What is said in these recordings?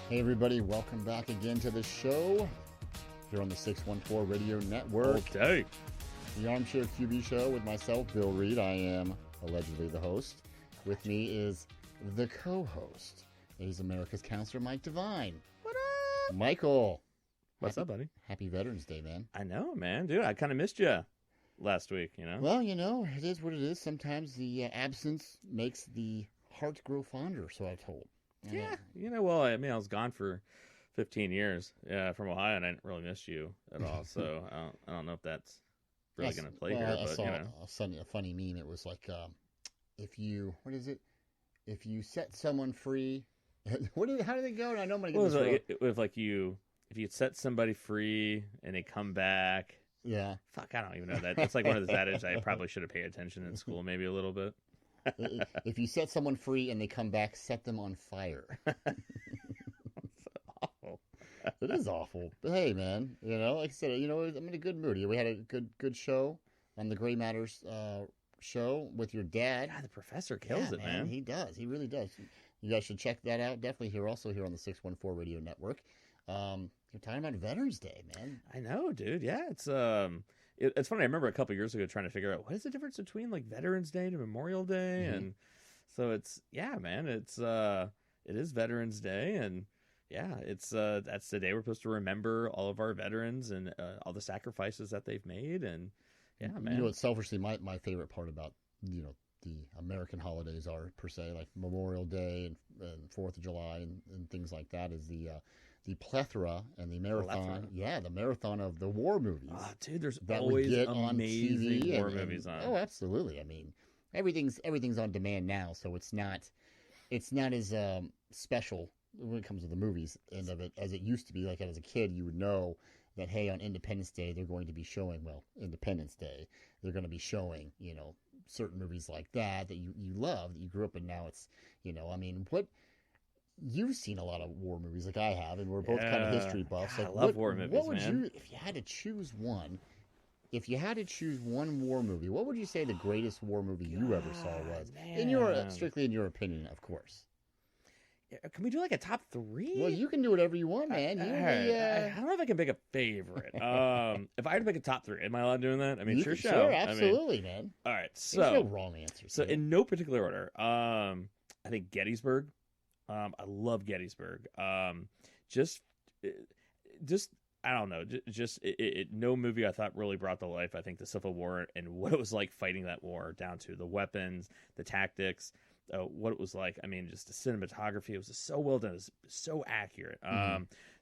Hey everybody, welcome back again to the show here on the 614 Radio Network. Okay. The Armchair QB Show with myself, Bill Reed. I am allegedly the host. With me is the co-host. He's America's Counselor, Mike Devine. What up? Michael. What's up, buddy? Happy Veterans Day, man. I know, man. Dude, I kind of missed you last week, you know? Well, it is what it is. Sometimes the absence makes the heart grow fonder, so I'm told. Yeah. Well, I was gone for 15 years from Ohio, and I didn't really miss you at all. So I don't know if that's really going to play here. I but, saw a funny meme. It was like, if you set someone free, how did it go? And I know I'm going to get this wrong. If you set somebody free and they come back. Yeah. Fuck, I don't even know that. It's like one of those adages I probably should have paid attention in school, maybe a little bit. If you set someone free and they come back, set them on fire. That's awful. It is awful. But hey, man, like I said, I'm in a good mood here. We had a good show on the Gray Matters show with your dad. God, the professor kills it, man. He does. He really does. You guys should check that out. Definitely here on the 614 Radio Network. You're talking about Veterans Day, man. I know, dude. Yeah, it's funny. I remember a couple years ago trying to figure out what is the difference between like Veterans Day to Memorial Day, and so it is Veterans Day, and it's that's the day we're supposed to remember all of our veterans and all the sacrifices that they've made, and man. It's selfishly my favorite part about the American holidays are per se like Memorial Day and 4th of July and things like that is the plethora and the marathon. Yeah, the marathon of the war movies. Oh, dude, there's that always we get amazing on TV war movies on. Oh, absolutely. I mean, everything's on demand now, so it's not as special when it comes to the movies end of it as it used to be. Like as a kid, you would know that hey, on Independence Day they're going to be showing Independence Day they're going to be showing certain movies like that you love that you grew up in. Now it's what. You've seen a lot of war movies like I have, and we're both kind of history buffs. God, I love war movies, what would man. if you had to choose one war movie, what would you say the greatest war movie you ever saw was? Man. Strictly in your opinion, of course. Can we do like a top 3? Well, you can do whatever you want, man. I don't know if I can pick a favorite. If I had to pick a top 3, am I allowed doing that? I mean, sure. Sure, absolutely, man. All right, so there's no wrong answers. So in no particular order, I think Gettysburg. I love Gettysburg. Just I don't know. No movie I thought really brought to life, I think, the Civil War and what it was like fighting that war, down to the weapons, the tactics, what it was like. I mean, just the cinematography. It was just so well done. It was so accurate.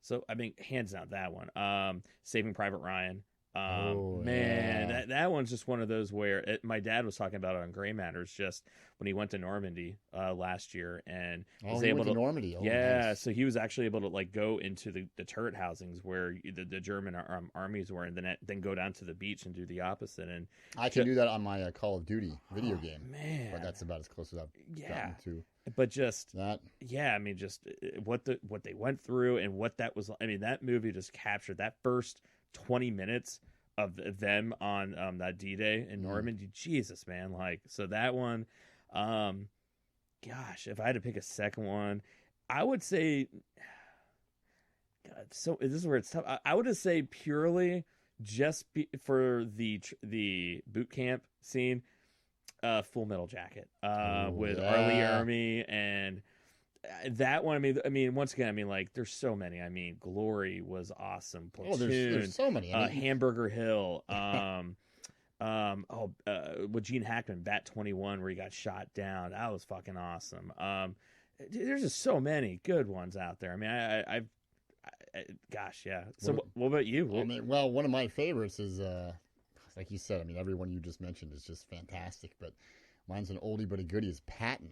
So I mean, hands down that one. Saving Private Ryan. That one's just one of those where my dad was talking about it on Gray Matters just when he went to Normandy last year and was able to Normandy. Nice. So he was actually able to like go into the turret housings where the German armies were, and then go down to the beach and do the opposite. And I can do that on my Call of Duty video game, man. But that's about as close as I've gotten to. But just that, I mean, just what they went through and what that was. I mean, that movie just captured that first 20 minutes of them on that D-Day in Normandy. Jesus, man. Like, so that one, gosh, if I had to pick a second one, I would say, God, so this is where it's tough. I would just say purely just for the boot camp scene, Full Metal Jacket, with R. Lee Ermey and that one. I mean, once again, I mean, like, there's so many. I mean, Glory was awesome. Platoon, there's so many. I mean, Hamburger Hill. With Gene Hackman, Bat 21, where he got shot down. That was fucking awesome. There's just so many good ones out there. I mean, gosh, yeah. So, what about you? I mean, well, one of my favorites is, like you said. I mean, everyone you just mentioned is just fantastic. But mine's an oldie but a goodie. Is Patton.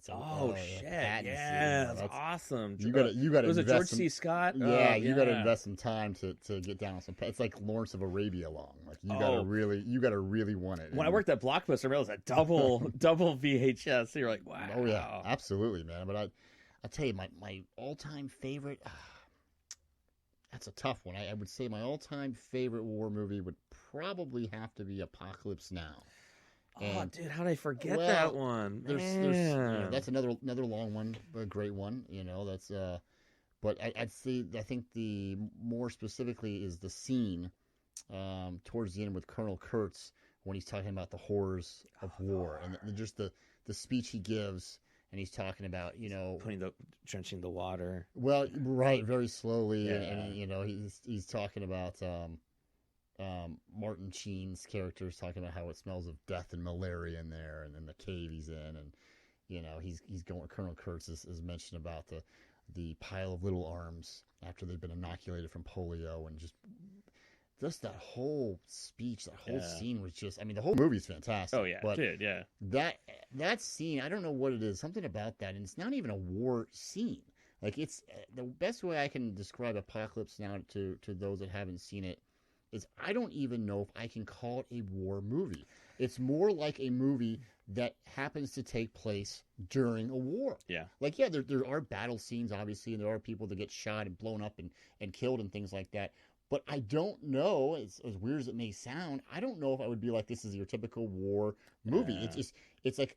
Shit! Yeah, that's awesome. You got. Was it George C. Scott? Yeah, you got to invest some time to get down on some. It's like Lawrence of Arabia long. Like you got to really want it. When I worked at Blockbuster, it was a double VHS. So you're like, wow. Oh yeah, absolutely, man. But I tell you, my all time favorite. That's a tough one. I would say my all time favorite war movie would probably have to be Apocalypse Now. And, dude, how did I forget that one? There's that's another long one, a great one. That's But I'd say I think the more specifically is the scene towards the end with Colonel Kurtz when he's talking about the horrors of war and just the speech he gives, and he's talking about drenching the water. Well, right, very slowly, Yeah. and he's talking about Martin Sheen's character is talking about how it smells of death and malaria in there, and then the cave he's in, and he's going. Colonel Kurtz is mentioned about the pile of little arms after they've been inoculated from polio, and just that whole speech, that whole scene was just. I mean, the whole movie's fantastic. Oh yeah, but dude, yeah. That scene, I don't know what it is. Something about that, and it's not even a war scene. Like it's the best way I can describe Apocalypse Now to those that haven't seen it is I don't even know if I can call it a war movie. It's more like a movie that happens to take place during a war. Yeah. Like, yeah, there are battle scenes, obviously, and there are people that get shot and blown up and killed and things like that. But I don't know, as weird as it may sound, I don't know if I would be like, this is your typical war movie. Yeah. It's like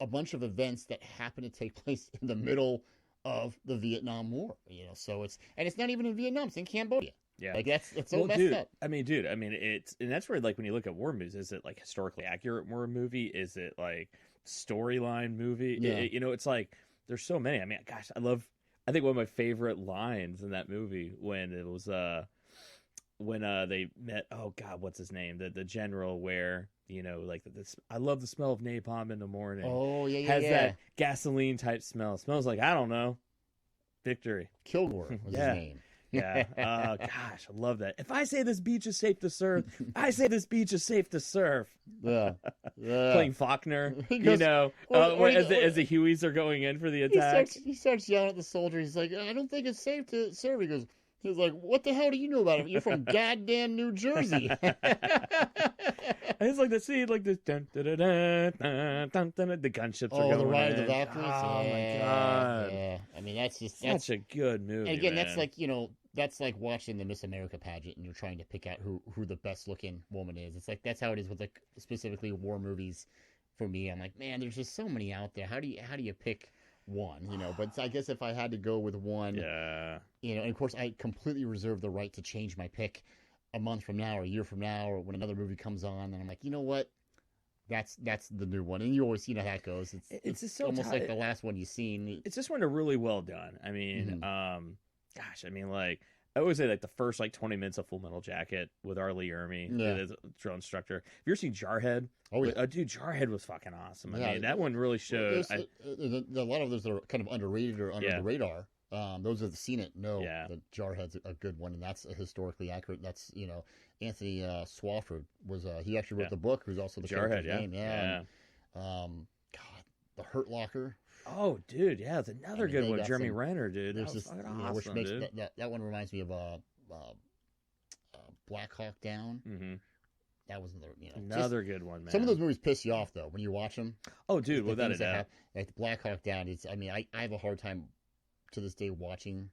a bunch of events that happen to take place in the middle of the Vietnam War, so it's not even in Vietnam, it's in Cambodia. Yeah, like it's so messed up. I mean, it's and that's where, like, when you look at war movies, is it like historically accurate war movie? Is it like storyline movie? Yeah. It's like there's so many. I mean, gosh, I think one of my favorite lines in that movie when it was when they met. Oh God, what's his name? The general where like this. I love the smell of napalm in the morning. Oh yeah, has that gasoline type smell. It smells like, I don't know, victory. Kilgore was his name. Yeah. Gosh, I love that. If I say this beach is safe to surf, I say this beach is safe to surf. Yeah. Playing Faulkner, as the Hueys are going in for the attack. He starts yelling at the soldier. He's like, I don't think it's safe to serve. He's like, what the hell do you know about it? You're from goddamn New Jersey. And it's like the scene, like this, dun, dun, dun, dun, dun, dun, dun, the gunships are going the Ride in. of the Valkyries. Oh my God. Yeah. I mean, that's such a good movie. And again, man. that's like, that's like watching the Miss America pageant and you're trying to pick out who the best looking woman is. It's like, that's how it is with like specifically war movies for me. I'm like, man, there's just so many out there. How do you pick one, but I guess if I had to go with one, and of course I completely reserve the right to change my pick a month from now or a year from now or when another movie comes on, and I'm like, you know what, that's the new one, and you always see how that goes. It's just so almost like the last one you've seen. It's just one really well done. I mean, gosh, I mean, like, I always say, like, the first, like, 20 minutes of Full Metal Jacket with R. Lee Ermey, the drill instructor. Have you ever seen Jarhead? Oh, yeah. Dude, Jarhead was fucking awesome. I mean, that one really showed. A lot of those are kind of underrated or under the radar. Those that have seen it know that Jarhead's a good one, and that's historically accurate. That's, Anthony Swafford was, he actually wrote the book, who's also the Jarhead, name. Yeah. And, God, The Hurt Locker. Oh, dude, yeah, it's another good one. Jeremy Renner, dude. That was just, awesome, which makes dude. That one reminds me of Black Hawk Down. Mm-hmm. That was another good one, man. Some of those movies piss you off though when you watch them. Oh, dude, without a doubt. Like Black Hawk Down, I have a hard time to this day watching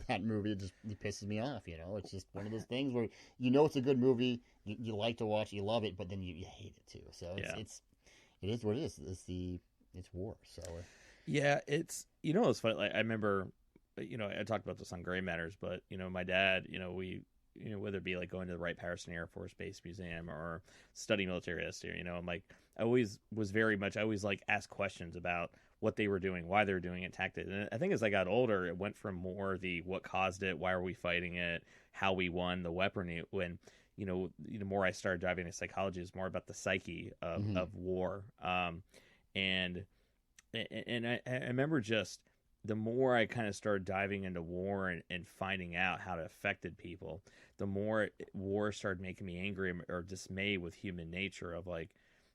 that movie. It pisses me off. It's just one of those things where it's a good movie, you like to watch, you love it, but then you hate it too. So it is what it is. It's war. So. Yeah, it's it's funny. Like, I remember, I talked about this on Gray Matters, but my dad, we, whether it be like going to the Wright-Patterson Air Force Base Museum or study military history, I'm like, I always like ask questions about what they were doing, why they were doing it, tactics. And I think as I got older, it went from more the what caused it, why are we fighting it, how we won, the weaponry. When the more I started diving into psychology, it's more about the psyche of war, and I remember just the more I kind of started diving into war and finding out how it affected people, the more war started making me angry or dismayed with human nature of, like,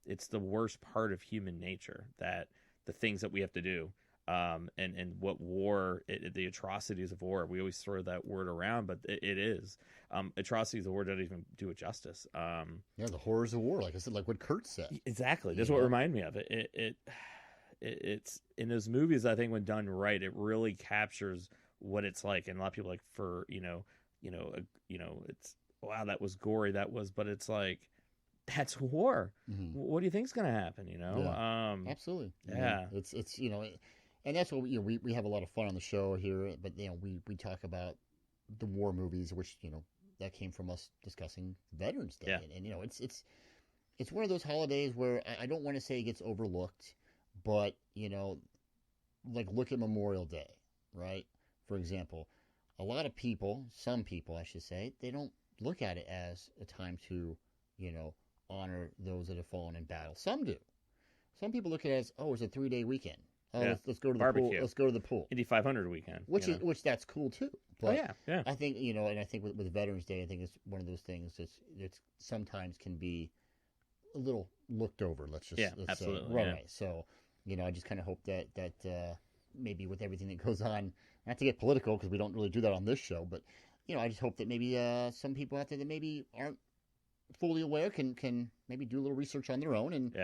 it's the worst part of human nature, that the things that we have to do, and what war, the atrocities of war, we always throw that word around, but it is. Atrocities of war doesn't even do it justice. The horrors of war, like I said, like what Kurt said. Exactly. That's what reminded me of it. It's in those movies, I think when done right, it really captures what it's like. And a lot of people like, for it's, wow, that was gory, but it's like, that's war. What do you think's gonna happen? Yeah. Absolutely. Yeah. It's And that's what we have a lot of fun on the show here. But we talk about the war movies, which that came from us discussing Veterans Day, Yeah. and it's one of those holidays where I don't want to say it gets overlooked, but like look at Memorial Day, right? For example, a lot of people, some people, I should say, they don't look at it as a time to, honor those that have fallen in battle. Some do. Some people look at it as, oh, it's a 3-day weekend. Oh, Yeah. let's go to the Barbecue. pool. Let's go to the pool. Indy 500 weekend. Which that's cool too. But yeah. I think and I think with Veterans Day, I think it's one of those things that's sometimes can be a little looked over. Let's absolutely. say. Right. So I just kind of hope that maybe with everything that goes on, not to get political because we don't really do that on this show, but I just hope that maybe some people out there that maybe aren't fully aware can maybe do a little research on their own and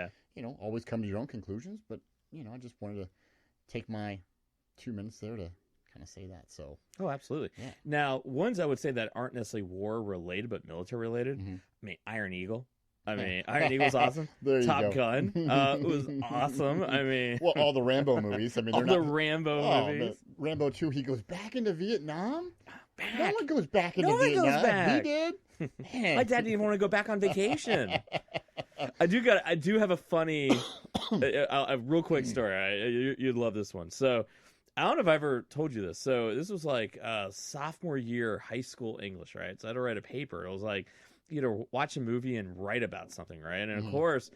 always come to your own conclusions. But I just wanted to take my 2 minutes there to kind of say that. So absolutely. Yeah. Now, ones I would say that aren't necessarily war related but military related. Mm-hmm. I mean, Iron Eagle's awesome. There you Top go. Gun was awesome. I mean, well, all the Rambo movies. I mean, all they're the not, Rambo movies. Rambo 2, he goes back into Vietnam. Back. No one goes back into No one Vietnam. goes back. He did. Man. My dad didn't even want to go back on vacation. I do have a funny, a real quick story. You'd love this one. So, I don't know if I ever told you this. So, this was like sophomore year high school English, right? So, I had to write a paper. It was like, watch a movie and write about something, right? And of course,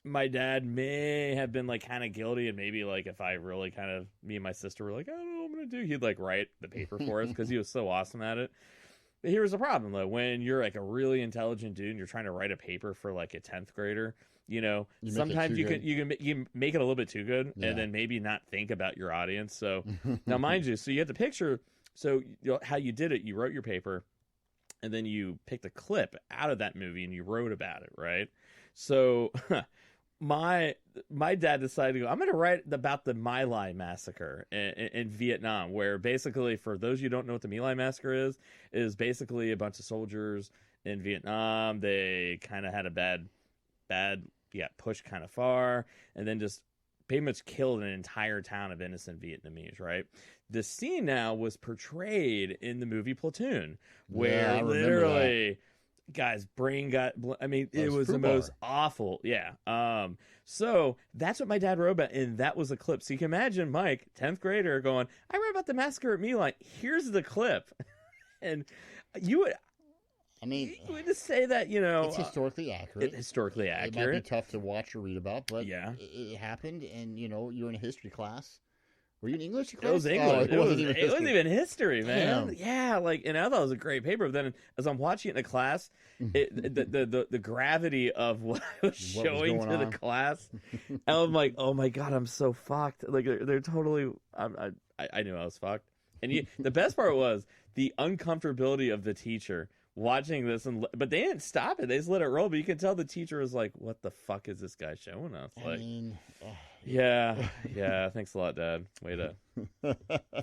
my dad may have been like kind of guilty, and maybe like if I really kind of, me and my sister were like, I don't know what I'm going to do, he'd like write the paper for us because he was so awesome at it. But here's the problem, though. When you're like a really intelligent dude and you're trying to write a paper for like a 10th grader, sometimes you can make it a little bit too good and then maybe not think about your audience. So now, mind you, so you have the picture. So how you did it, you wrote your paper and then you picked a clip out of that movie and you wrote about it, right? So my dad decided to go, I'm going to write about the My Lai massacre in Vietnam, where basically, for those of you who don't know what the My Lai massacre is basically a bunch of soldiers in Vietnam. They kind of had a bad push kind of far, and then just pretty much killed an entire town of innocent Vietnamese, right? The scene now was portrayed in the movie Platoon, where literally guy's brain got, I mean, it was the most awful. Yeah. So that's what my dad wrote about, and that was a clip. So you can imagine Mike, 10th grader, going, I wrote about the massacre at My Lai. Here's the clip. And you would, you would just say that, it's historically accurate. Historically accurate. It might be tough to watch or read about, but yeah, it happened, and you're in a history class. Were you in English class? It was English. Oh, it wasn't even history, man. Damn. Yeah, and I thought it was a great paper. But then, as I'm watching it in a class, the gravity of what I was showing to the class, and I'm like, oh my god, I'm so fucked. Like they're totally. I knew I was fucked. And the best part was the uncomfortability of the teacher watching this, but they didn't stop it. They just let it roll. But you can tell the teacher was like, "What the fuck is this guy showing us?" Like, yeah. Thanks a lot, Dad. Way to.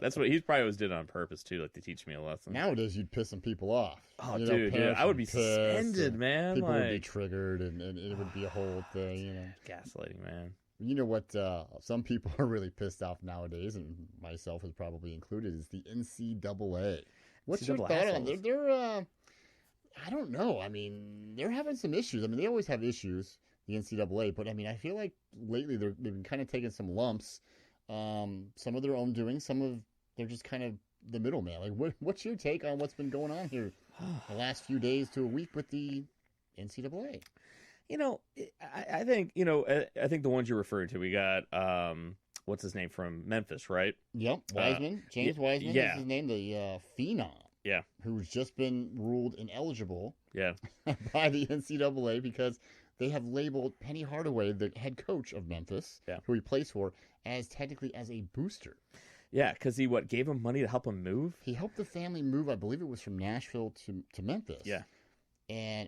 That's what he probably was did on purpose too, like to teach me a lesson. Nowadays, you'd piss some people off. Oh, dude, I would be suspended, man. People would be triggered, and it would be a whole thing. Gaslighting, man. You know what? Some people are really pissed off nowadays, and myself is probably included. Is the NCAA? What's your thought on them? They're I don't know. I mean, they're having some issues. I mean, they always have issues, the NCAA, but I mean, I feel like lately they've been kind of taking some lumps. Some of their own doing, they're just kind of the middleman. Like, what's your take on what's been going on here the last few days to a week with the NCAA? I think I think the ones you're referring to, we got what's his name from Memphis, right? Yep, Wiseman, James Wiseman is his name, the phenom. Yeah, who's just been ruled ineligible. Yeah, by the NCAA because they have labeled Penny Hardaway, the head coach of Memphis, who he plays for, as technically as a booster. Yeah, because he gave him money to help him move. He helped the family move. I believe it was from Nashville to Memphis. Yeah,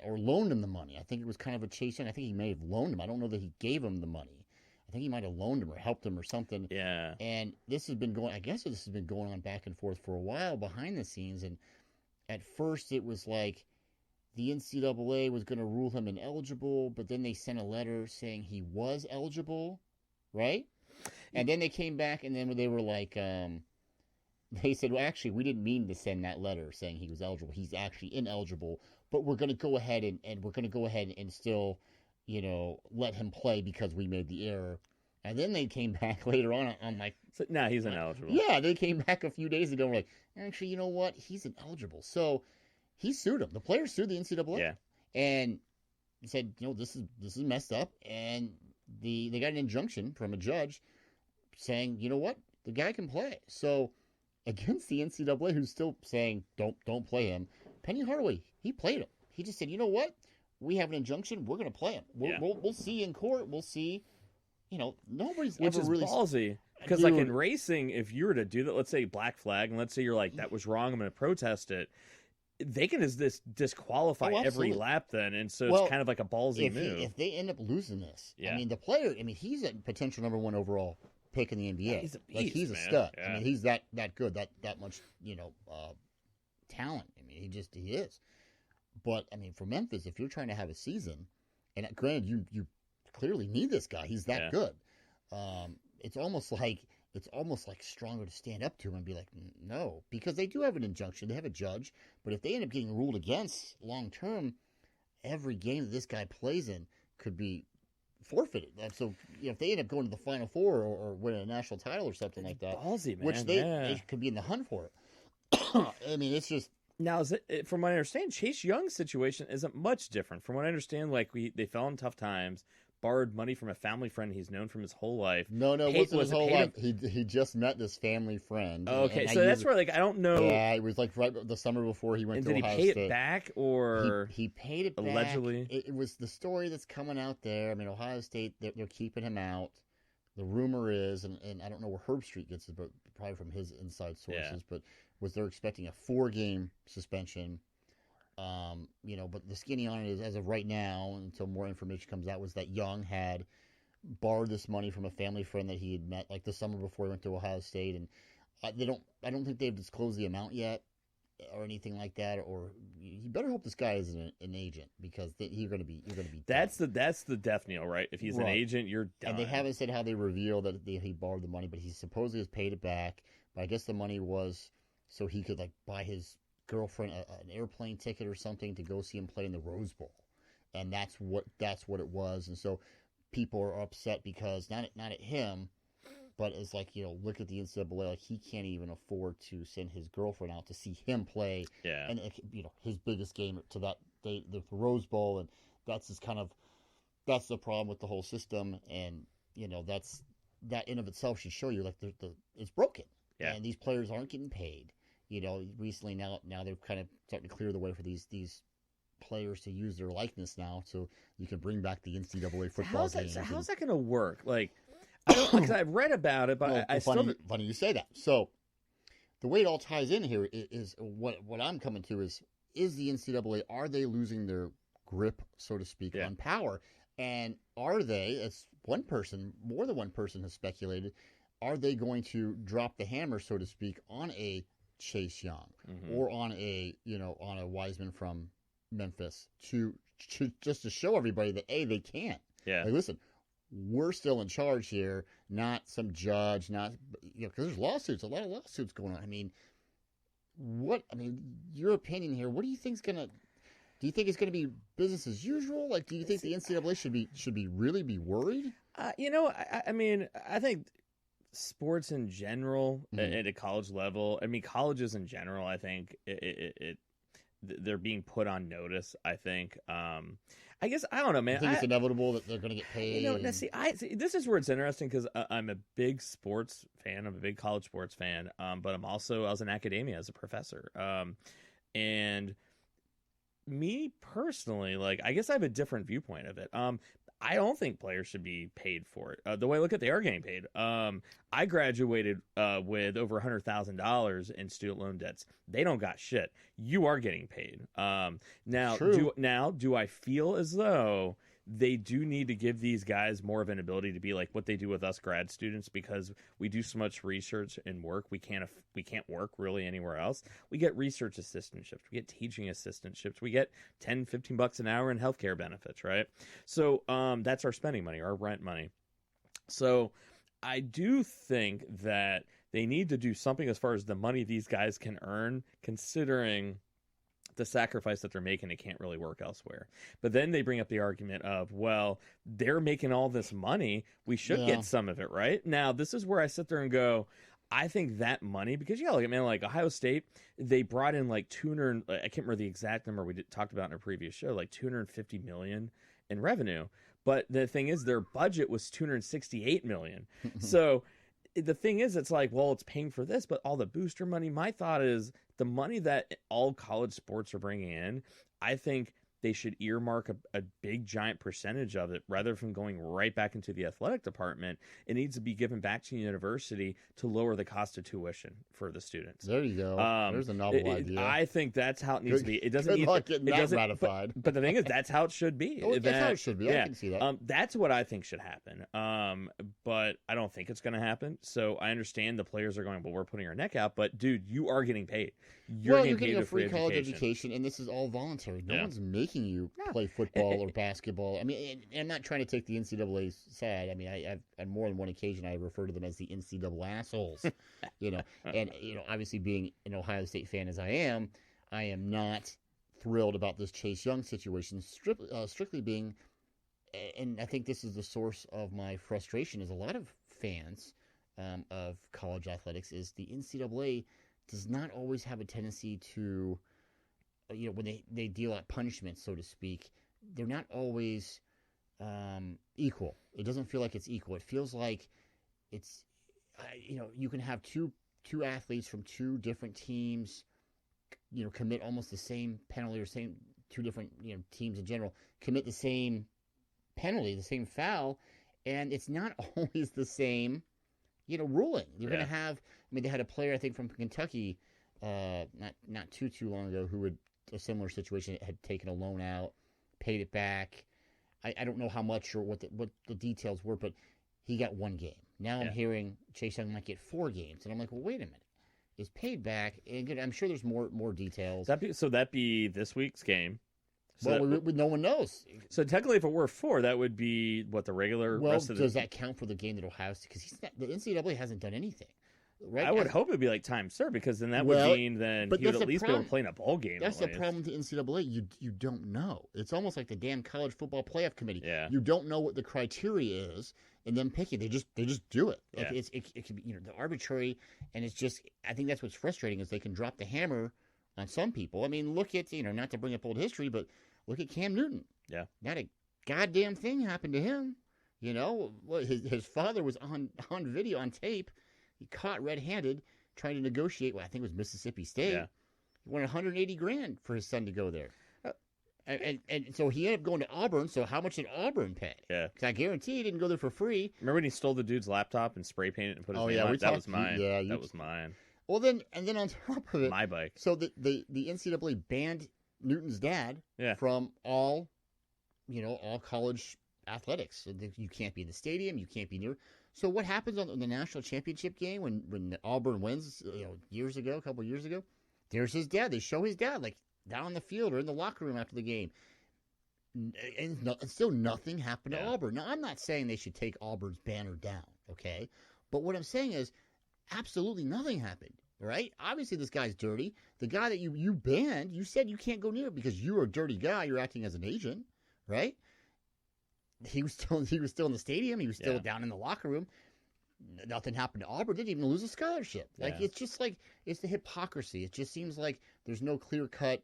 or loaned him the money. I think it was kind of a chase in. I think he may have loaned him. I don't know that he gave him the money. I think he might have loaned him or helped him or something. Yeah. And this has been going on back and forth for a while behind the scenes. And at first it was like the NCAA was going to rule him ineligible, but then they sent a letter saying he was eligible, right? And then they came back, and then they were like, they said, well, actually, we didn't mean to send that letter saying he was eligible. He's actually ineligible, but we're going to go ahead and we're going to go ahead and still, let him play because we made the error. And then they came back later on like, So now he's ineligible. yeah, they came back a few days ago and were like, actually, you know what? He's ineligible. So he sued him. The player sued the NCAA. Yeah. And said, this is messed up. And they got an injunction from a judge saying, you know what? The guy can play. So against the NCAA, who's still saying, don't play him, Penny Hardaway, he played him. He just said, you know what? We have an injunction. We're going to play him. We'll see in court. We'll see. Nobody's Which ever is really ballsy. Because, like, in racing, if you were to do that, let's say black flag, and let's say you're like, that was wrong, I'm going to protest it, they can disqualify every lap then, and so it's kind of like a ballsy move. If they end up losing this, yeah. I mean, the player, he's a potential number 1 overall pick in the NBA. Yeah, he's a beast, he's a man. stud. Yeah. I mean, he's that good, that much, talent. I mean, he is. But, I mean, for Memphis, if you're trying to have a season, and granted, you clearly need this guy. He's that good. It's almost like stronger to stand up to him and be like, no, because they do have an injunction. They have a judge, but if they end up getting ruled against long term, every game that this guy plays in could be forfeited. So if they end up going to the Final Four or winning a national title or something like that, ballsy, man. Which they could be in the hunt for it. I mean, it's just. Now, from what I understand, Chase Young's situation isn't much different. From what I understand, they fell in tough times, borrowed money from a family friend he's known from his whole life. No, it wasn't his whole life. He just met this family friend. Oh, okay, so that's where, I don't know. Yeah, it was right the summer before he went to Ohio State. And did he pay it back, or he paid it back? Allegedly, it was the story that's coming out there. I mean, Ohio State, they're keeping him out. The rumor is, and I don't know where Herb Street gets it, but probably from his inside sources, but was they're expecting a 4-game suspension. But the skinny on it is, as of right now, until more information comes out, was that Young had borrowed this money from a family friend that he had met the summer before he went to Ohio State, and I don't think they've disclosed the amount yet or anything like that. Or you better hope this guy isn't an agent, because you're going to be that's the death knell, right? If he's an agent, you're done. And they haven't said how they reveal that he borrowed the money, but he supposedly has paid it back. But I guess the money was so he could buy his girlfriend an airplane ticket or something to go see him play in the Rose Bowl, and that's what it was. And so people are upset because not at him, but it's look at the NCAA, he can't even afford to send his girlfriend out to see him play. Yeah, and his biggest game to that date, the Rose Bowl, and that's the problem with the whole system. And that in of itself should show you it's broken. Yeah, and these players aren't getting paid. Recently now they're kind of starting to clear the way for these players to use their likeness now, so you can bring back the NCAA football game. So how's that going to work? Because I've read about it, but funny you say that. So the way it all ties in here is what I'm coming to is the NCAA, are they losing their grip, so to speak, on power? And are they, as more than one person has speculated, are they going to drop the hammer, so to speak, on a Chase Young or on a Wiseman from Memphis to just to show everybody that they can't. Yeah. Listen, we're still in charge here, not some judge, because there's lawsuits, a lot of lawsuits going on. I mean, your opinion here, what do you think is gonna? Do you think it's going to be business as usual? Do you think the NCAA should be really worried? I mean, I think sports in general at a college level, colleges in general, I think they're being put on notice. I think, I guess, I don't know, man. I think it's inevitable that they're going to get paid. This is where it's interesting, because I'm a big sports fan. I'm a big college sports fan. But I was in academia as a professor. And me personally, I guess I have a different viewpoint of it. I don't think players should be paid for it. The way I look at, they are getting paid. I graduated with over $100,000 in student loan debts. They don't got shit. You are getting paid. Do I feel as though they do need to give these guys more of an ability to be like what they do with us grad students, because we do so much research and work. We can't work really anywhere else. We get research assistantships. We get teaching assistantships. We get $10-15 an hour in healthcare benefits, right? So that's our spending money, our rent money. So I do think that they need to do something as far as the money these guys can earn, considering the sacrifice that they're making. It can't really work elsewhere. But then they bring up the argument of, well, they're making all this money, we should get some of it, right? Now, this is where I sit there and go, I think that money, because you gotta look at, man, like Ohio State, they brought in like 200, I can't remember the exact number we talked about in a previous show, like 250 million in revenue. But the thing is, their budget was 268 million. So the thing is, it's like, well, it's paying for this, but all the booster money. My thought is the money that all college sports are bringing in, I think they should earmark a big giant percentage of it rather than going right back into the athletic department. It needs to be given back to the university to lower the cost of tuition for the students. There you go. There's a novel idea. I think that's how it needs to be. It doesn't good luck getting that ratified. But the thing is, that's how it should be. That's how it should be. I can see that. That's what I think should happen. But I don't think it's going to happen. So I understand the players are going, well, we're putting our neck out. But dude, you are getting paid. You're getting a free college education, and this is all voluntary. No one's making you play football or basketball. I mean, I'm not trying to take the NCAA's side. I mean, I've on more than one occasion I refer to them as the NCAA assholes. And obviously being an Ohio State fan as I am not thrilled about this Chase Young situation. Strictly being, and I think this is the source of my frustration, is a lot of fans of college athletics is the NCAA does not always have a tendency to, when they deal out punishment, so to speak, they're not always equal. It doesn't feel like it's equal. It feels like it's, you can have two athletes from two different teams, commit almost the same penalty, or two different teams in general commit the same penalty, the same foul, and it's not always the same ruling. You're going to have, they had a player, I think, from Kentucky, not too long ago, who had a similar situation, had taken a loan out, paid it back. I don't know how much or what the details were, but he got 1 game. Now I'm hearing Chase Young might get 4 games, and I'm like, well, wait a minute. Is paid back, and I'm sure there's more details. That'd be this week's game. So no one knows. So technically, if it were 4, that would be what the regular. Well, rest of does that count for the game that Ohio State? Because the NCAA hasn't done anything, right? I would hope it'd be like time served, because then that would mean then he would at least be able to play in a bowl game. That's the problem with the NCAA. You don't know. It's almost like the damn college football playoff committee. Yeah. You don't know what the criteria is, and then pick it. They just do it. Yeah. It can be the arbitrary, and it's just, I think that's what's frustrating, is they can drop the hammer on some people. I mean, look at not to bring up old history, but look at Cam Newton. Yeah. Not a goddamn thing happened to him. His father was on video, on tape. He caught red-handed trying to negotiate. Well, I think it was Mississippi State. Yeah. He wanted $180,000 for his son to go there. And so he ended up going to Auburn. So how much did Auburn pay? Yeah. Because I guarantee he didn't go there for free. Remember when he stole the dude's laptop and spray painted it and put his name on it? That was mine. Yeah, that was mine. Well, then on top of it, my bike. So the NCAA banned Newton's dad from all college athletics. You can't be in the stadium. You can't be near. So what happens on the national championship game when Auburn wins, a couple of years ago? There's his dad. They show his dad like down on the field or in the locker room after the game. And still nothing happened to Auburn. Now, I'm not saying they should take Auburn's banner down, okay? But what I'm saying is absolutely nothing happened. Right? Obviously, this guy's dirty. The guy that you banned, you said you can't go near because you're a dirty guy. You're acting as an agent, right? He was still in the stadium. He was still down in the locker room. Nothing happened to Auburn. Didn't even lose a scholarship. It's just like, it's the hypocrisy. It just seems like there's no clear cut.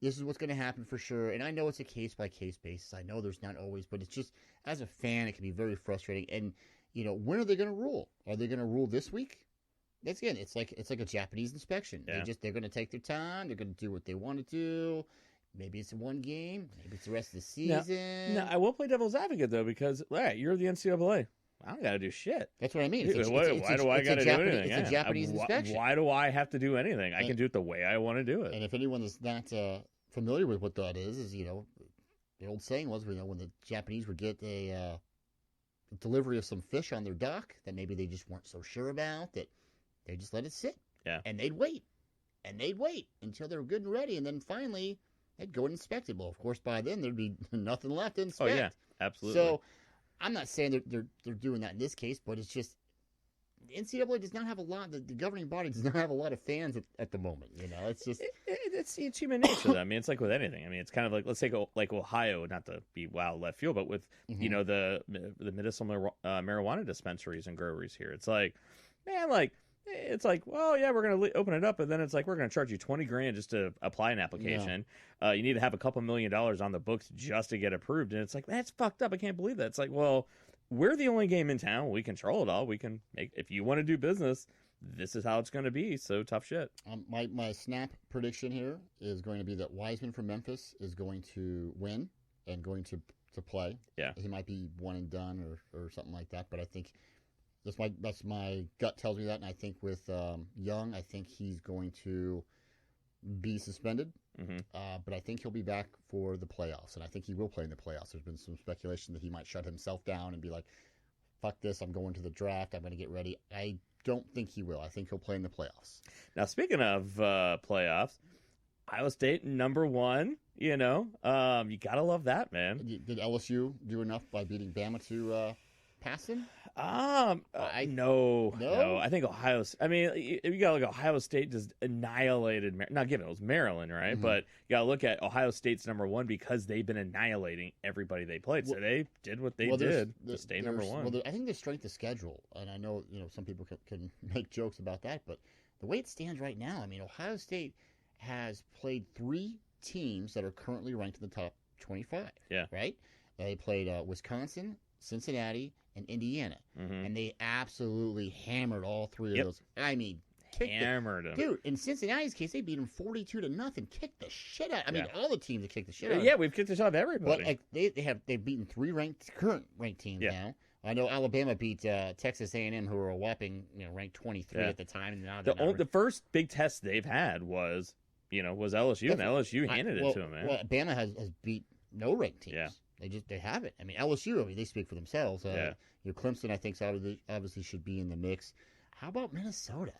This is what's going to happen for sure. And I know it's a case by case basis. I know there's not always, but it's just, as a fan, it can be very frustrating. And when are they going to rule? Are they going to rule this week? That's again, it's like a Japanese inspection. Yeah. They're going to take their time. They're going to do what they want to do. Maybe it's one game. Maybe it's the rest of the season. No, I will play devil's advocate though, because you're the NCAA. I don't got to do shit. That's what I mean. Why do I got to do anything? It's a Japanese inspection. Why do I have to do anything? I can do it the way I want to do it. And if anyone is not familiar with what that is the old saying was, when the Japanese would get a delivery of some fish on their dock that maybe they just weren't so sure about, that they just let it sit. Yeah. And they'd wait. And they'd wait until they were good and ready. And then finally, they'd go and inspect it. Well, of course, by then, there'd be nothing left to inspect. Oh, yeah. Absolutely. So I'm not saying they're doing that in this case, but it's just, NCAA does not have a lot. The governing body does not have a lot of fans at the moment. It's just it's human nature. I mean, it's like with anything. I mean, it's kind of like, let's take like Ohio, not to be wild left field, but with the medicinal marijuana dispensaries and groweries here. It's like, man, like. It's like, well, yeah, we're going to open it up, but then it's like, we're going to charge you $20,000 just to apply an application. Yeah. You need to have a couple $1 million on the books just to get approved. And it's like, that's fucked up. I can't believe that. It's like, well, we're the only game in town. We control it all. We can make, if you want to do business, this is how it's going to be. So tough shit. My snap prediction here is going to be that Wiseman from Memphis is going to win and going to play. Yeah. He might be one and done or something like that, but I think that's my gut tells me that, and I think with Young, I think he's going to be suspended, but I think he'll be back for the playoffs, and I think he will play in the playoffs. There's been some speculation that he might shut himself down and be like, fuck this, I'm going to the draft, I'm going to get ready. I don't think he will. I think he'll play in the playoffs. Now, speaking of playoffs, Iowa State #1, you gotta love that, man. Did LSU do enough by beating Bama to pass him? No. I think Ohio. I mean, you got to look. Ohio State just annihilated. Not given it was Maryland, right? But you got to look at Ohio State's #1 because they've been annihilating everybody they played. So they did what they did to stay #1. Well, I think the strength of schedule, and I know some people can make jokes about that, but the way it stands right now, I mean, Ohio State has played 3 teams that are currently ranked in the top 25. Yeah. Right. They played Wisconsin, Cincinnati, and Indiana, and they absolutely hammered all 3 of those. I mean, hammered them, dude. In Cincinnati's case, they beat them 42-0, kicked the shit out. I mean, all the teams have kicked the shit out. Yeah, we've kicked the shit out of everybody. But like they've beaten 3 current ranked teams now. I know Alabama beat Texas A&M, who were a whopping ranked 23 at the time. And now the first big test they've had was LSU, and LSU handed it to them, man. Well, Bama has beat no ranked teams. Yeah. They haven't. I mean, LSU, they speak for themselves. Clemson, I think, obviously should be in the mix. How about Minnesota?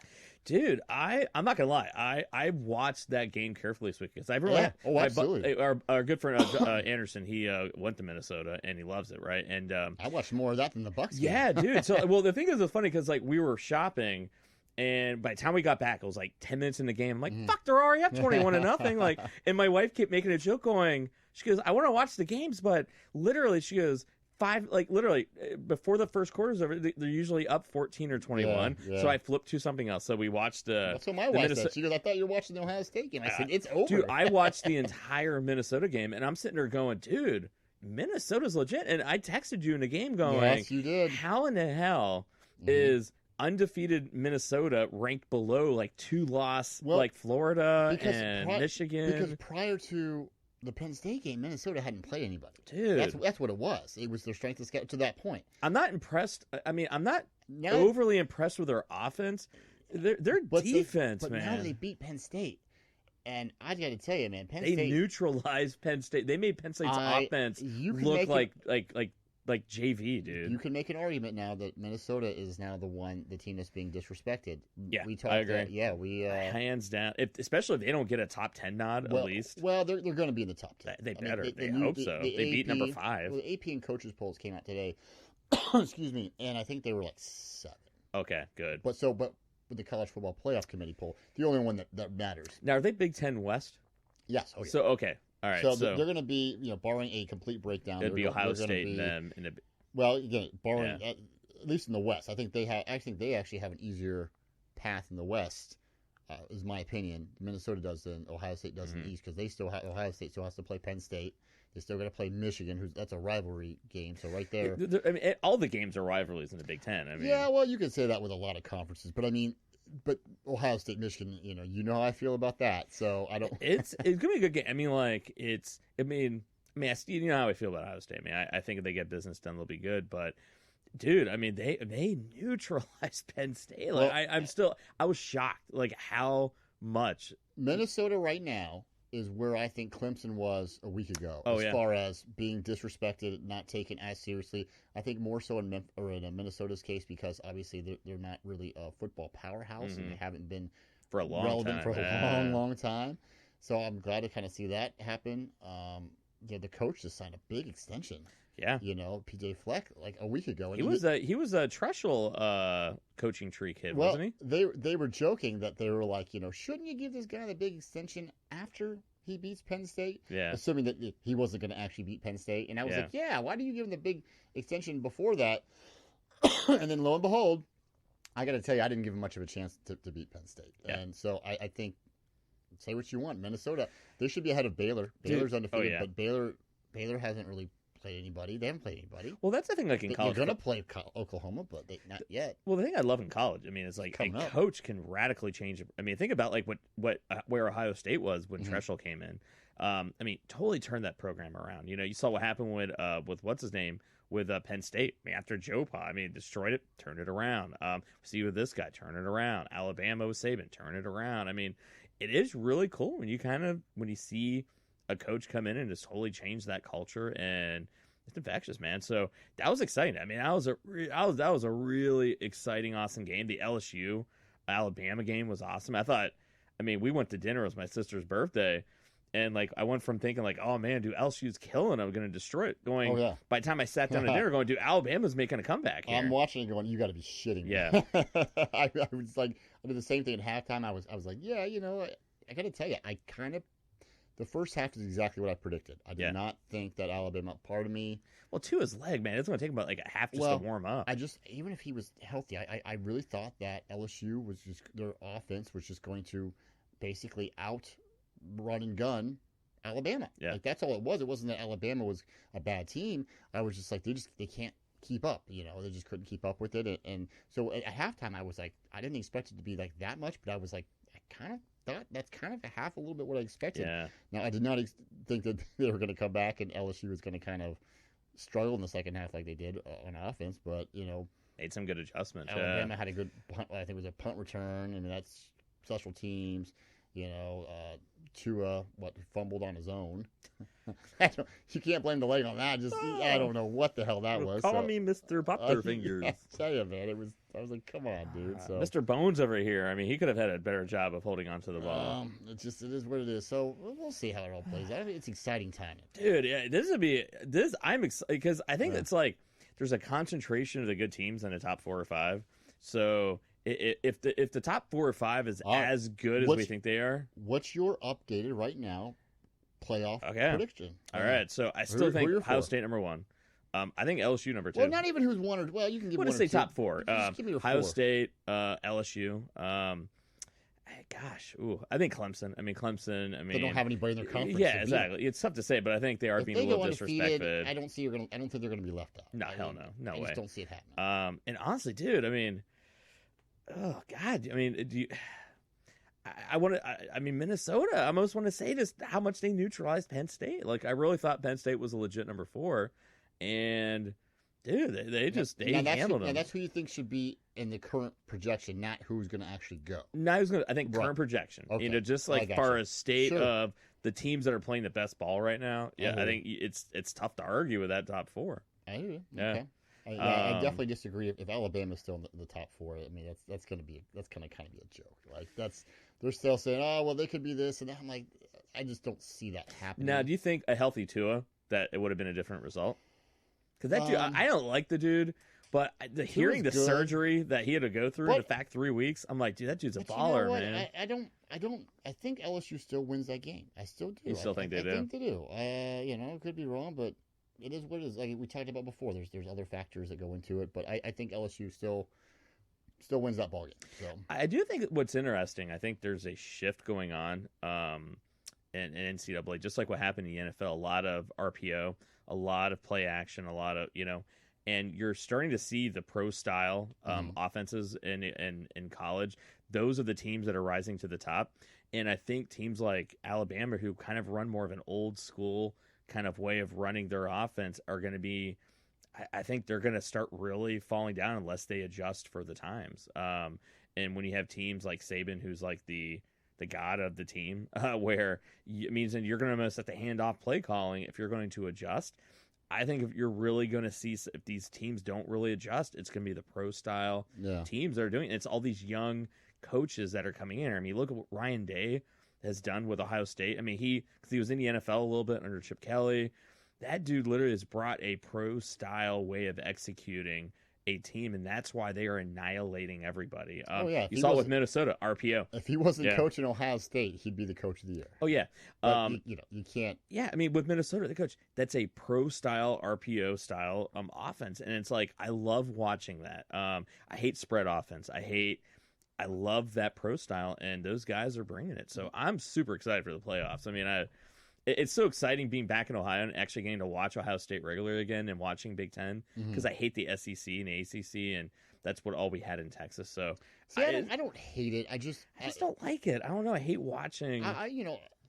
Dude, I'm not going to lie. I watched that game carefully this week because absolutely. Our good friend Anderson, he went to Minnesota and he loves it, right? And I watched more of that than the Bucks game. Yeah, dude. So, well, the thing is, it's funny because we were shopping. And by the time we got back, it was like 10 minutes in the game. I'm like, fuck, they're already up 21-0. And my wife kept making a joke going, she goes, I want to watch the games, but literally, she goes, before the first quarter's over, they're usually up 14 or 21. Yeah. So I flipped to something else. So we watched That's what my wife said. She goes, I thought you were watching the Ohio State game. I said, it's over. Dude, I watched the entire Minnesota game, and I'm sitting there going, dude, Minnesota's legit. And I texted you in the game going, yes, you did. How in the hell is undefeated Minnesota ranked below 2-loss Florida and Michigan? Because prior to the Penn State game, Minnesota hadn't played anybody. Dude, that's what it was. It was their strength of schedule to that point. I'm not impressed. I mean, I'm not overly impressed with their offense. Their defense, but man. Now they beat Penn State, and I got to tell you, man, They neutralized Penn State. They made Penn State's offense look like JV, dude. You can make an argument now that Minnesota is now the team that's being disrespected. Yeah, I agree. Hands down. Especially if they don't get a top 10 nod, at least. Well, they're going to be in the top 10. They better. I hope so. They beat number 5. Well, the AP and coaches polls came out today. Excuse me, and I think they were 7. Okay, good. But with the College Football Playoff Committee poll, the only one that matters. Now, are they Big Ten West? Yes. Oh, yeah. So okay. All right, so they're going to be, barring a complete breakdown. It'd be Ohio State and them. Well, again, barring at least in the West, I think they actually have an easier path in the West, is my opinion. Minnesota does than Ohio State does in the East, because Ohio State still has to play Penn State. They still got to play Michigan, that's a rivalry game. So right there, I mean, all the games are rivalries in the Big Ten. I mean, yeah, well, you could say that with a lot of conferences, but I mean. But Ohio State, Michigan, you know how I feel about that. So I don't. It's gonna be a good game. I mean, you know how I feel about Ohio State. I mean, I think if they get business done, they'll be good. But dude, I mean, they neutralized Penn State. I was shocked, how much Minnesota right now is where I think Clemson was a week ago, as far as being disrespected, not taken as seriously. I think more so in Minnesota's case, because obviously they're not really a football powerhouse, and they haven't been relevant for a long time. So I'm glad to kind of see that happen. the coach just signed a big extension. Yeah. PJ Fleck like a week ago. And He was a Treshel coaching tree kid, well, wasn't he? They were joking that they were like, shouldn't you give this guy the big extension after he beats Penn State? Yeah. Assuming that he wasn't going to actually beat Penn State. And I was Yeah. like, yeah, why do you give him the big extension before that? And then lo and behold, I got to tell you, I didn't give him much of a chance to beat Penn State. Yeah. And so I think, say what you want, Minnesota, they should be ahead of Baylor. Dude. Baylor's undefeated, yeah. but Baylor hasn't really played anybody. They haven't played anybody. Well, that's the thing. Like in college, they're going to play Oklahoma, but not yet. Well, the thing I love in college, I mean, is like a coach can radically change. I mean, think about like where Ohio State was when Treshel came in. I mean, totally turned that program around. You saw what happened with what's his name with Penn State. I mean, after Joe Pa, I mean, destroyed it, turned it around. See with this guy, turn it around. Alabama with Saban, turn it around. I mean, it is really cool when you see a coach come in and just totally change that culture, and it's infectious, man. So that was exciting. I mean, that was a really exciting, awesome game. The LSU Alabama game was awesome. I mean, we went to dinner. It was my sister's birthday. And, like, I went from thinking, like, oh, man, dude, LSU's killing. I'm going to destroy it. By the time I sat down at dinner, going, dude, Alabama's making a comeback here. I'm watching it going, you got to be shitting me. Yeah. I was like, I did the same thing at halftime. I was like, yeah, I got to tell you, the first half is exactly what I predicted. I did not think that Alabama, part of me. Well, to his leg, man, it's going to take about, like, a half just to warm up. Even if he was healthy, I really thought that LSU was their offense was just going to basically run and gun Alabama. Yeah. Like that's all it was. It wasn't that Alabama was a bad team. I was just like they can't keep up. They just couldn't keep up with it. And so at halftime, I was like, I didn't expect it to be like that much, but I was like, I kind of thought that's kind of a little bit what I expected. Yeah. Now I did not think that they were going to come back and LSU was going to kind of struggle in the second half like they did on offense, but made some good adjustments. Alabama had a good punt. I think it was a punt return, and that's special teams. Tua fumbled on his own. You can't blame the leg on that. I don't know what the hell that was. Call me Mr. Butterfingers. I tell you, man, I was like, come on, dude. So Mr. Bones over here. I mean, he could have had a better job of holding on to the ball. It is what it is. So we'll see how it all plays out. I mean, it's exciting time, dude. Yeah, I'm excited because I think it's like there's a concentration of the good teams in the top 4 or 5. So if the top 4 or 5 is as good as we think they are, what's your updated right now playoff prediction? All right, so I still think Ohio State number 1. I think LSU number 2. Well, not even who's 1 or you can give. What one say or two. top 4? Just give me Ohio 4. State, LSU. I think Clemson. I mean, they don't have anybody in their conference. Yeah, exactly. It's tough to say, but I think they are being a little disrespected. I don't think they're gonna be left out. No, hell no, no way. I just don't see it happening. And honestly, dude, I mean, oh God, I mean, do you? I mean, Minnesota. I almost want to say just how much they neutralized Penn State. Like, I really thought Penn State was a legit number 4, and dude, they handled them. And that's who you think should be in the current projection, not who's going to actually go. Not who's going to. I think current projection. Okay. Just like far as state of the teams that are playing the best ball right now. Yeah, I think it's tough to argue with that top 4. I hear you. Yeah. Okay. I definitely disagree. If Alabama's still in the top 4, I mean that's going to kind of be a joke. Like they're still saying, oh well, they could be this and that. I'm like, I just don't see that happening. Now, do you think a healthy Tua that it would have been a different result? Because that dude, I don't like the dude, but hearing the surgery that he had to go through in the 3 weeks, I'm like, dude, that dude's a baller, man. I think LSU still wins that game. I still do. You still think they do? I think they do. I could be wrong, but it is what it is. Like we talked about before, there's other factors that go into it, but I think LSU still wins that ballgame. So I do think what's interesting, I think there's a shift going on in NCAA, just like what happened in the NFL. A lot of RPO, a lot of play action, a lot of and you're starting to see the pro style offenses in college. Those are the teams that are rising to the top, and I think teams like Alabama, who kind of run more of an old school kind of way of running their offense, are going to be. I think they're going to start really falling down unless they adjust for the times. And when you have teams like Saban, who's like the god of the team, where it means that you're going to almost have to hand off play calling if you're going to adjust. I think if you're really going to see if these teams don't really adjust, it's going to be the pro style teams that are doing it. It's all these young coaches that are coming in. I mean, look at Ryan Day. has done with Ohio State. I mean, because he was in the NFL a little bit under Chip Kelly. That dude literally has brought a pro-style way of executing a team, and that's why they are annihilating everybody. You saw it with Minnesota, RPO. If he wasn't coaching Ohio State, he'd be the coach of the year. Oh, yeah. But, you can't. Yeah, I mean, with Minnesota, the coach, that's a pro-style, RPO-style offense, and it's like, I love watching that. I hate spread offense. I love that pro style, and those guys are bringing it. So I'm super excited for the playoffs. I mean, it's so exciting being back in Ohio and actually getting to watch Ohio State regularly again and watching Big Ten, because I hate the SEC and the ACC, and that's what all we had in Texas. So see, I don't hate it. I just don't like it. I don't know. I hate watching.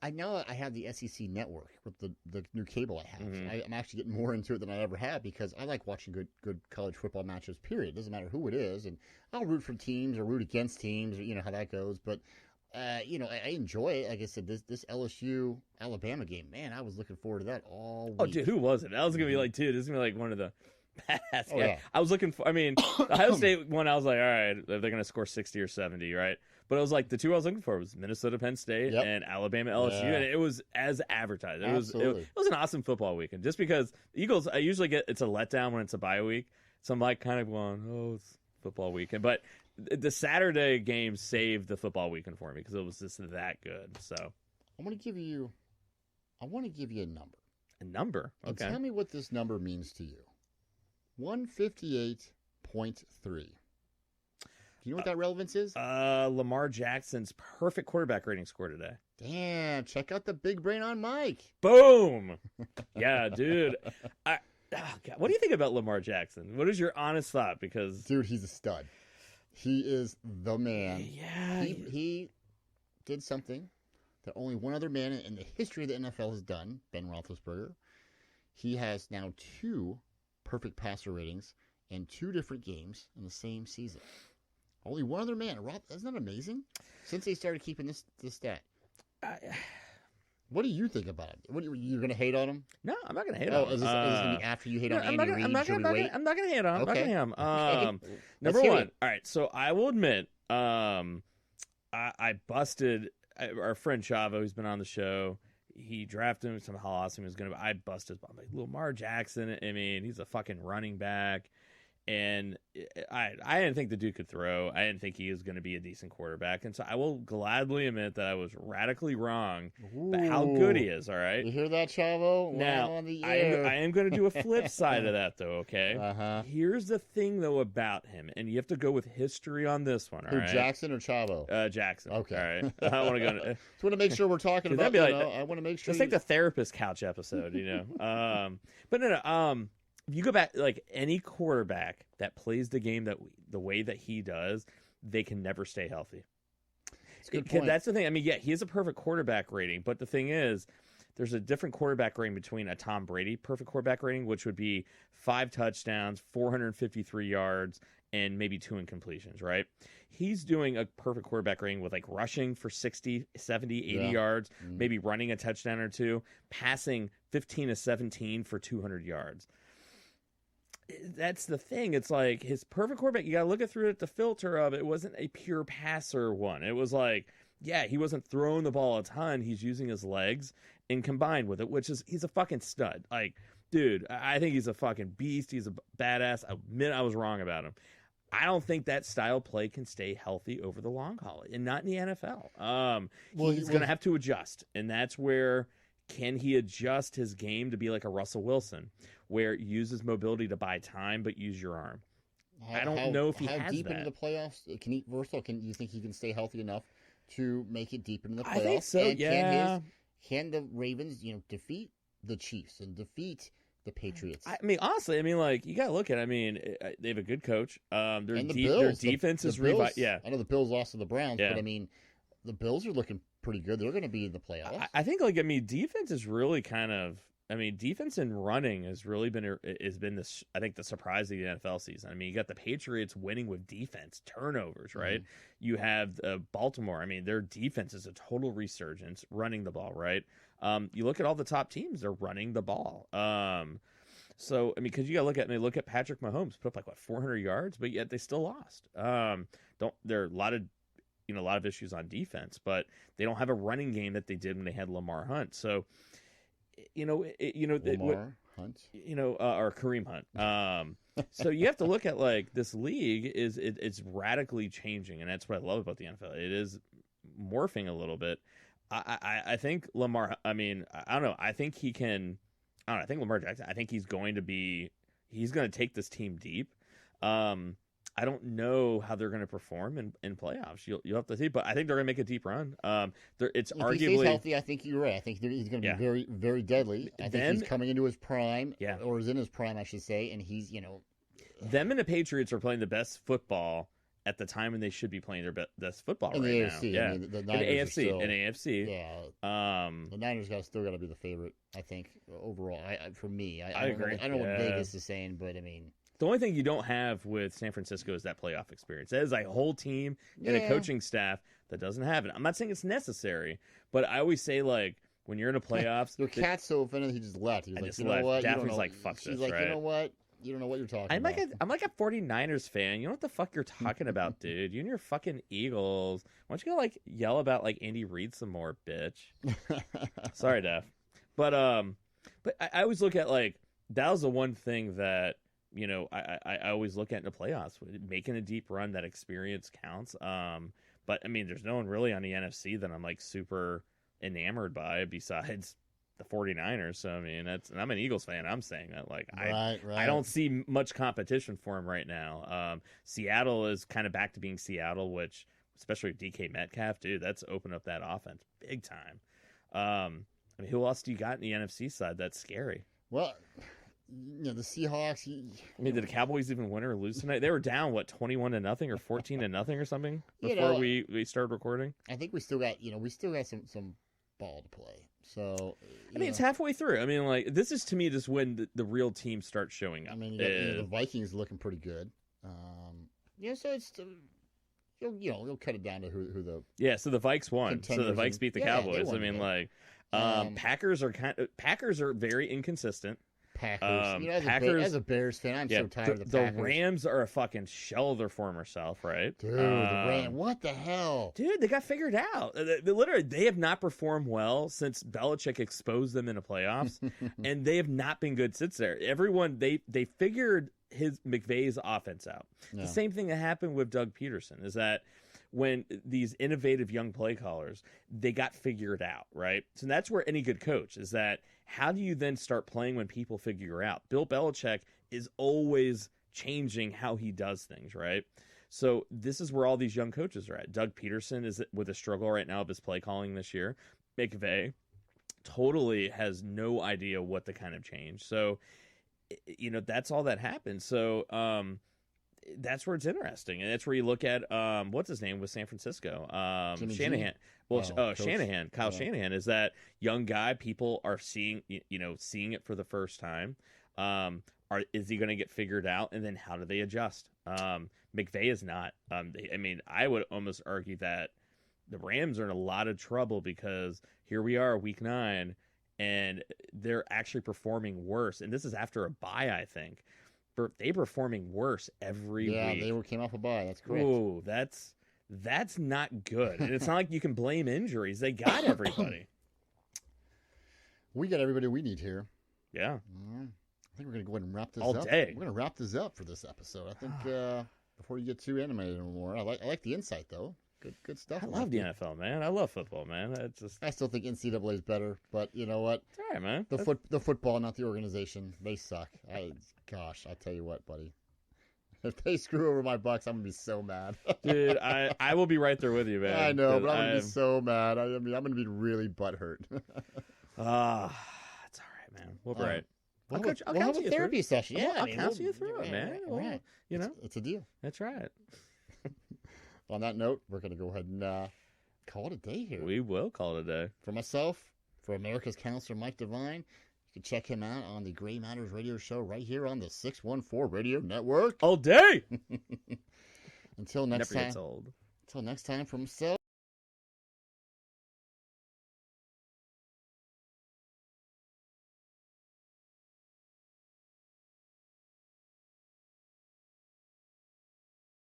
I know I have the SEC network with the new cable I have. I'm actually getting more into it than I ever have, because I like watching good college football matches, period. It doesn't matter who it is. And I'll root for teams or root against teams, or you know how that goes. But, I enjoy it. Like I said, this LSU-Alabama game, man, I was looking forward to that all week. Oh, dude, who was it? That was going to be like, dude, this is going to be like one of the badass guys. Yeah. I was looking for, the Ohio State one, I was like, all right, they're going to score 60 or 70, right? But it was like the two I was looking for was Minnesota, Penn State, and Alabama, LSU, and it was as advertised. It was an awesome football weekend. Just because the Eagles, I usually get it's a letdown when it's a bye week, so I'm like kind of going, oh, it's football weekend. But the Saturday game saved the football weekend for me because it was just that good. So I want to give you a number. A number, okay. And tell me what this number means to you. 158.3. Do you know what that relevance is? Lamar Jackson's perfect quarterback rating score today. Damn, check out the big brain on Mike. Boom. Yeah, dude. God, what do you think about Lamar Jackson? What is your honest thought? Because dude, he's a stud. He is the man. Yeah. He did something that only one other man in the history of the NFL has done, Ben Roethlisberger. He has now 2 perfect passer ratings in 2 different games in the same season. Only one other man. Isn't that amazing? Since they started keeping this stat. What do you think about it? You're going to hate on him? No, I'm not going to hate on him. Is this going to be after you hate on Andy Reid? I'm not going to hate on him. Okay. I'm not going to hate him. Number one. All right, so I will admit, I busted our friend Chavo, who's been on the show. He drafted him, how awesome he was going to be. I busted him. I'm like, Lamar Jackson, I mean, he's a fucking running back. And I didn't think the dude could throw. I didn't think he was going to be a decent quarterback. And so I will gladly admit that I was radically wrong. But how good he is, all right? You hear that, Chavo? Now, on the air. I am going to do a flip side of that, though, okay? Uh-huh. Here's the thing, though, about him. And you have to go with history on this one, all right? Jackson or Chavo? Jackson. Okay. All right. I don't want to go into... Just want to make sure we're talking about, I want to make sure... It's like the therapist couch episode, But no. If you go back, like any quarterback that plays the game the way that he does, they can never stay healthy. That's a good point. That's the thing. I mean, yeah, he has a perfect quarterback rating, but the thing is, there's a different quarterback rating between a Tom Brady perfect quarterback rating, which would be 5 touchdowns, 453 yards, and maybe 2 incompletions, right? He's doing a perfect quarterback rating with like rushing for 60, 70, 80 yards, maybe running a touchdown or 2, passing 15 to 17 for 200 yards. That's the thing. It's like his perfect quarterback, you got to look at through it, the filter of it wasn't a pure passer one. It was like, yeah, he wasn't throwing the ball a ton. He's using his legs and combined with it, which is he's a fucking stud. Like, dude, I think he's a fucking beast. He's a badass. I admit I was wrong about him. I don't think that style play can stay healthy over the long haul, and not in the NFL. He's going to have to adjust, and that's where can he adjust his game to be like a Russell Wilson, where he uses mobility to buy time but use your arm. I don't know if he has that. How deep into the playoffs can he? First of all, you think he can stay healthy enough to make it deep into the playoffs? I think so. And yeah. Can the Ravens, defeat the Chiefs and defeat the Patriots? I mean, honestly, like you gotta look at. I mean, they have a good coach. Their defense is Bills, yeah. I know the Bills lost to the Browns, but I mean, the Bills are looking pretty good. They're going to be in the playoffs. I think, defense is really kind of. Defense and running has really been this. I think the surprise of the NFL season. You got the Patriots winning with defense turnovers, right? You have Baltimore. Their defense is a total resurgence, running the ball, right? You look at all the top teams; they're running the ball. So because you got to look at Patrick Mahomes put up 400 yards, but yet they still lost. There are a lot of a lot of issues on defense, but they don't have a running game that they did when they had Lamar Hunt. So, Lamar Hunt, or Kareem Hunt. So you have to look at like this league it's radically changing, and that's what I love about the NFL. It is morphing a little bit. I think Lamar. I mean, I don't know. I think he can. I don't know. I think Lamar Jackson. I think he's going to take this team deep. I don't know how they're going to perform in playoffs. You'll have to see, but I think they're going to make a deep run. It's if arguably he stays healthy. I think you're right. I think he's going to be very, very deadly. I think he's coming into his prime, or is in his prime, I should say, and he's them and the Patriots are playing the best football at the time when they should be playing their best football in right the now. AFC. Yeah, I mean, the Niners AFC. Yeah. The Niners still got to be the favorite. I think overall. For me, I agree. I don't know what Vegas is saying, but I mean. The only thing you don't have with San Francisco is that playoff experience. That is a whole team and a coaching staff that doesn't have it. I'm not saying it's necessary, but I always say, like, when you're in the playoffs... Your cat's so offended he just left. He was like, you know what? Daphne's like, fuck this, She's like, right? you know what? You don't know what you're talking about. I'm like a 49ers fan. You know what the fuck you're talking about, dude? You and your fucking Eagles. Why don't you go, like, yell about, like, Andy Reid some more, bitch? Sorry, Daph. But I always look at, like, that was the one thing that... I always look at in the playoffs, making a deep run. That experience counts. But I mean, there's no one really on the NFC that I'm like super enamored by besides the 49ers. So I mean, and I'm an Eagles fan. I'm saying that like I don't see much competition for him right now. Seattle is kind of back to being Seattle, which especially with DK Metcalf, dude, that's opened up that offense big time. I mean, who else do you got in the NFC side that's scary? Well. The Seahawks. I mean, did the Cowboys even win or lose tonight? They were down 21-0 or 14-0 or something before we started recording. I think we still got some ball to play. So I mean, it's halfway through. I mean, like this is to me just when the real team starts showing up. I mean, you got, the Vikings looking pretty good. So it's you'll cut it down to who the So the Vikes won. So the Vikes beat the Cowboys. I mean, like Packers are very inconsistent. Packers. As a Bears fan, I'm so tired of the Packers. The Rams are a fucking shell of their former self, right? Dude, the Rams. What the hell? Dude, they got figured out. They have not performed well since Belichick exposed them in the playoffs, and they have not been good since there. Everyone, they figured McVay's offense out. Yeah. The same thing that happened with Doug Peterson is that when these innovative young play callers, they got figured out, right? So that's where any good coach is that how do you then start playing when people figure out? Bill Belichick is always changing how he does things, right? So this is where all these young coaches are at. Doug Peterson is with a struggle right now of his play calling this year. McVay totally has no idea what to kind of change. So, that's all that happened. So, that's where it's interesting, and that's where you look at what's his name with San Francisco, Shanahan. Shanahan, Kyle Shanahan is that young guy. People are seeing it for the first time. Is he going to get figured out, and then how do they adjust? McVay is not. I would almost argue that the Rams are in a lot of trouble because here we are, week 9, and they're actually performing worse. And this is after a bye, I think. They're performing worse every week. Yeah, they came off a bye. That's correct. Ooh, that's not good. And it's not like you can blame injuries. They got everybody. We got everybody we need here. Yeah. I think we're going to go ahead and wrap this up. All day. We're going to wrap this up for this episode. I think before you get too animated anymore. I like the insight, though. Good stuff. I love the NFL, man. I love football, man. I still think NCAA is better, but you know what? It's all right, man. The football, not the organization. They suck. I tell you what, buddy. If they screw over my Bucks, I'm gonna be so mad. Dude, I will be right there with you, man. I know, but I'm gonna be so mad. I'm gonna be really butthurt. It's all right, man. We'll be right. We'll have a therapy session. Yeah, I'll counsel you through it, man. Right. It's a deal. That's right. On that note, we're going to go ahead and call it a day here. We will call it a day. For myself, for America's Counselor Mike Devine, you can check him out on the Gray Matters radio show right here on the 614 Radio Network. All day! Until next time. Never gets old. Until next time, for myself.